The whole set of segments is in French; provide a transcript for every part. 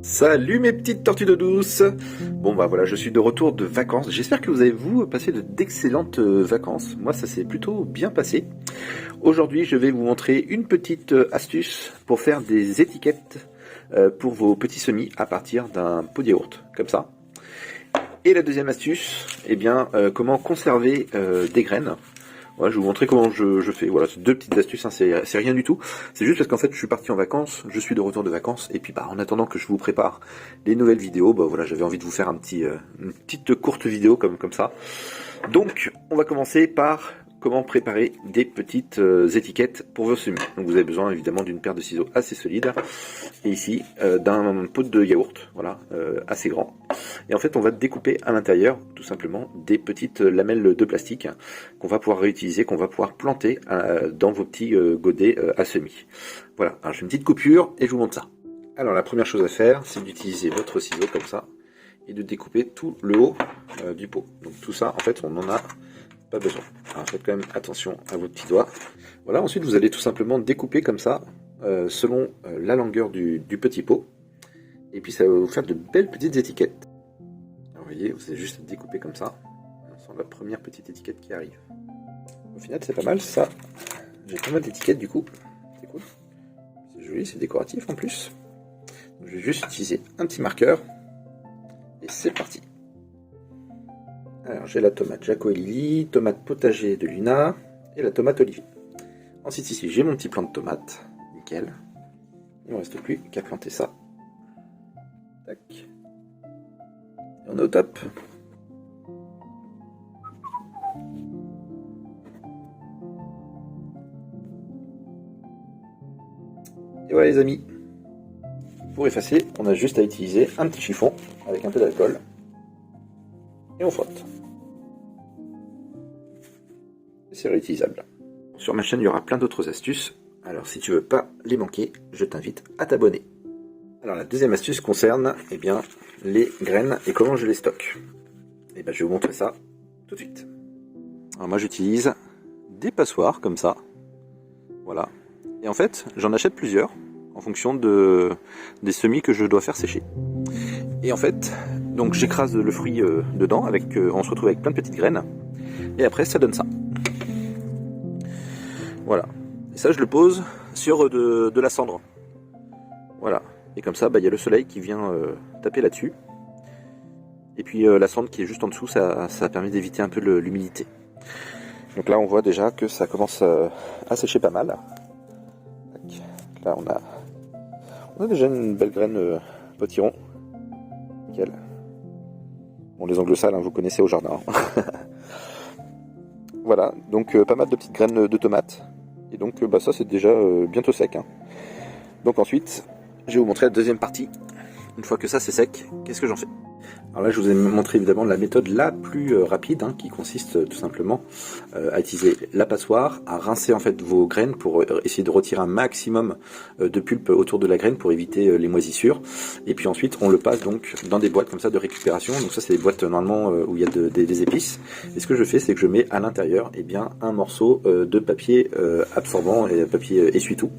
Salut mes petites tortues d'eau douce. Bon bah voilà, je suis de retour de vacances. J'espère que vous avez passé d'excellentes vacances. Moi ça s'est plutôt bien passé. Aujourd'hui je vais vous montrer une petite astuce pour faire des étiquettes pour vos petits semis à partir d'un pot de yaourt, comme ça. Et la deuxième astuce, eh bien comment conserver des graines. Voilà, je vais vous montrer comment je fais. Voilà, c'est deux petites astuces, hein, c'est rien du tout. C'est juste parce qu'en fait, je suis parti en vacances, je suis de retour de vacances, et puis bah, en attendant que je vous prépare les nouvelles vidéos, bah voilà, j'avais envie de vous faire une petite courte vidéo comme ça. Donc, on va commencer par comment préparer des petites étiquettes pour vos semis. Donc, vous avez besoin évidemment d'une paire de ciseaux assez solide, et ici d'un pot de yaourt, voilà, assez grand. Et en fait, on va découper à l'intérieur, tout simplement, des petites lamelles de plastique qu'on va pouvoir réutiliser, qu'on va pouvoir planter dans vos petits godets à semis. Voilà, alors j'ai une petite coupure et je vous montre ça. Alors la première chose à faire, c'est d'utiliser votre ciseau comme ça et de découper tout le haut du pot. Donc tout ça, en fait, on n'en a pas besoin. Alors faites quand même attention à vos petits doigts. Voilà, ensuite vous allez tout simplement découper comme ça, selon la longueur du petit pot. Et puis ça va vous faire de belles petites étiquettes. Alors, vous voyez, vous allez juste découper comme ça. On sent la première petite étiquette qui arrive. Au final, c'est pas mal ça. J'ai pas mal d'étiquettes du coup. C'est cool. C'est joli, c'est décoratif en plus. Donc, je vais juste utiliser un petit marqueur. Et c'est parti. Alors j'ai la tomate Jaco et Lily, tomate potager de Luna et la tomate Olivier. Ensuite ici j'ai mon petit plant de tomate. Nickel. Il ne me reste plus qu'à planter ça. Tac. Et on est au top. Et voilà les amis. Pour effacer, on a juste à utiliser un petit chiffon avec un peu d'alcool. Et on frotte. Et c'est réutilisable. Sur ma chaîne, il y aura plein d'autres astuces. Alors si tu veux pas les manquer, je t'invite à t'abonner. Alors la deuxième astuce concerne bien, les graines et comment je les stocke. Et ben, je vais vous montrer ça tout de suite. Alors moi j'utilise des passoires comme ça. Voilà. Et en fait, j'en achète plusieurs en fonction des semis que je dois faire sécher. Et en fait, donc j'écrase le fruit dedans, on se retrouve avec plein de petites graines. Et après, ça donne ça. Voilà. Et ça, je le pose sur de la cendre. Voilà. Et comme ça, il y a le soleil qui vient taper là-dessus. Et puis la cendre qui est juste en dessous, ça permet d'éviter un peu l'humidité. Donc là, on voit déjà que ça commence à sécher pas mal. Là, on a déjà une belle graine potiron. Nickel. Bon, les ongles sales, hein, vous connaissez au jardin. Voilà, donc pas mal de petites graines de tomates. Et donc ça, c'est déjà bientôt sec. Hein. Donc ensuite, je vais vous montrer la deuxième partie. Une fois que ça c'est sec, qu'est-ce que j'en fais? Alors là, je vous ai montré évidemment la méthode la plus rapide, hein, qui consiste tout simplement à utiliser la passoire, à rincer en fait vos graines pour essayer de retirer un maximum de pulpe autour de la graine pour éviter les moisissures. Et puis ensuite, on le passe donc dans des boîtes comme ça de récupération. Donc ça, c'est des boîtes normalement où il y a des épices. Et ce que je fais, c'est que je mets à l'intérieur un morceau de papier absorbant et papier essuie-tout.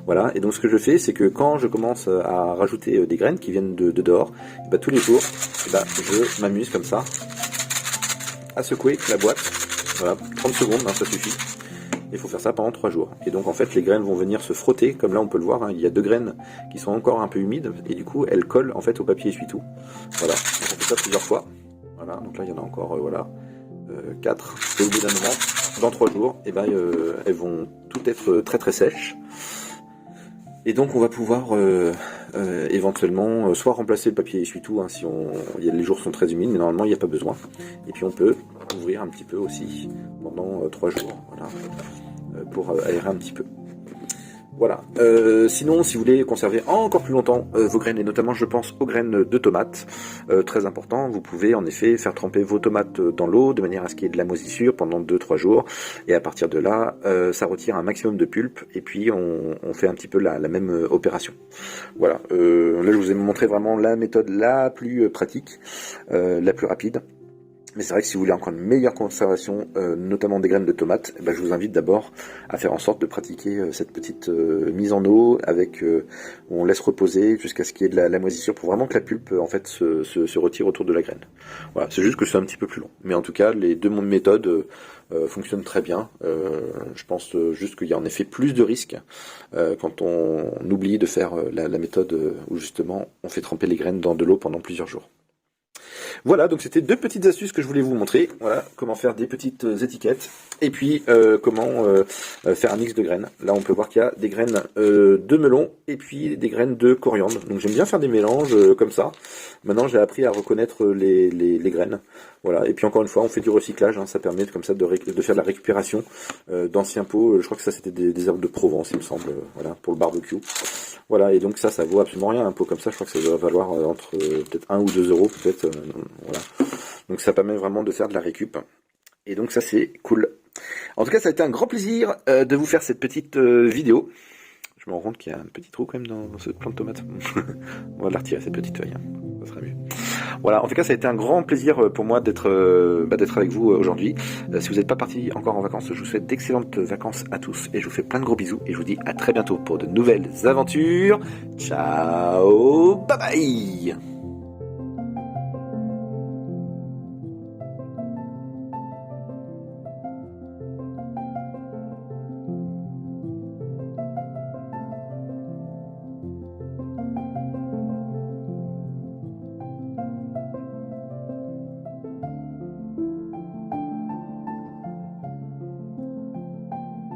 Voilà, et donc ce que je fais, c'est que quand je commence à rajouter des graines qui viennent de dehors, tous les jours, je m'amuse comme ça à secouer la boîte. Voilà, 30 secondes, hein, ça suffit. Il faut faire ça pendant 3 jours. Et donc en fait, les graines vont venir se frotter, comme là on peut le voir, hein, il y a 2 graines qui sont encore un peu humides, et du coup elles collent en fait au papier essuie-tout. Voilà, donc on fait ça plusieurs fois. Voilà, donc là il y en a encore 4. Et au bout d'un moment, dans 3 jours, elles vont toutes être très très sèches. Et donc on va pouvoir éventuellement soit remplacer le papier essuie-tout, hein, si les jours sont très humides, mais normalement il n'y a pas besoin. Et puis on peut ouvrir un petit peu aussi pendant 3 jours, voilà, pour aérer un petit peu. Voilà. Sinon, si vous voulez conserver encore plus longtemps vos graines, et notamment je pense aux graines de tomates, très important, vous pouvez en effet faire tremper vos tomates dans l'eau de manière à ce qu'il y ait de la moisissure pendant 2-3 jours, et à partir de là, ça retire un maximum de pulpe, et puis on fait un petit peu la même opération. Voilà. Là, je vous ai montré vraiment la méthode la plus pratique, la plus rapide. Mais c'est vrai que si vous voulez encore une meilleure conservation, notamment des graines de tomates, je vous invite d'abord à faire en sorte de pratiquer cette petite mise en eau avec où on laisse reposer jusqu'à ce qu'il y ait de la moisissure pour vraiment que la pulpe en fait se retire autour de la graine. Voilà, c'est juste que c'est un petit peu plus long. Mais en tout cas, les deux méthodes fonctionnent très bien. Je pense juste qu'il y a en effet plus de risques quand on oublie de faire la méthode où justement on fait tremper les graines dans de l'eau pendant plusieurs jours. Voilà, donc c'était deux petites astuces que je voulais vous montrer. Voilà, comment faire des petites étiquettes. Et puis, comment faire un mix de graines. Là, on peut voir qu'il y a des graines de melon et puis des graines de coriandre. Donc, j'aime bien faire des mélanges comme ça. Maintenant, j'ai appris à reconnaître les graines. Voilà, et puis encore une fois, on fait du recyclage. Hein, ça permet comme ça de faire de la récupération d'anciens pots. Je crois que ça, c'était des herbes de Provence, il me semble. Voilà, pour le barbecue. Voilà, et donc ça vaut absolument rien, un pot comme ça, je crois que ça doit valoir entre peut-être 1 ou 2 euros, peut-être, voilà. Donc ça permet vraiment de faire de la récup, et donc ça c'est cool. En tout cas, ça a été un grand plaisir de vous faire cette petite vidéo. Je me rends compte qu'il y a un petit trou quand même dans ce plant de tomate. On va la retirer, cette petite feuille, hein. Ça sera mieux. Voilà, en tout cas, ça a été un grand plaisir pour moi d'être avec vous aujourd'hui. Si vous n'êtes pas parti encore en vacances, je vous souhaite d'excellentes vacances à tous et je vous fais plein de gros bisous et je vous dis à très bientôt pour de nouvelles aventures. Ciao, bye bye.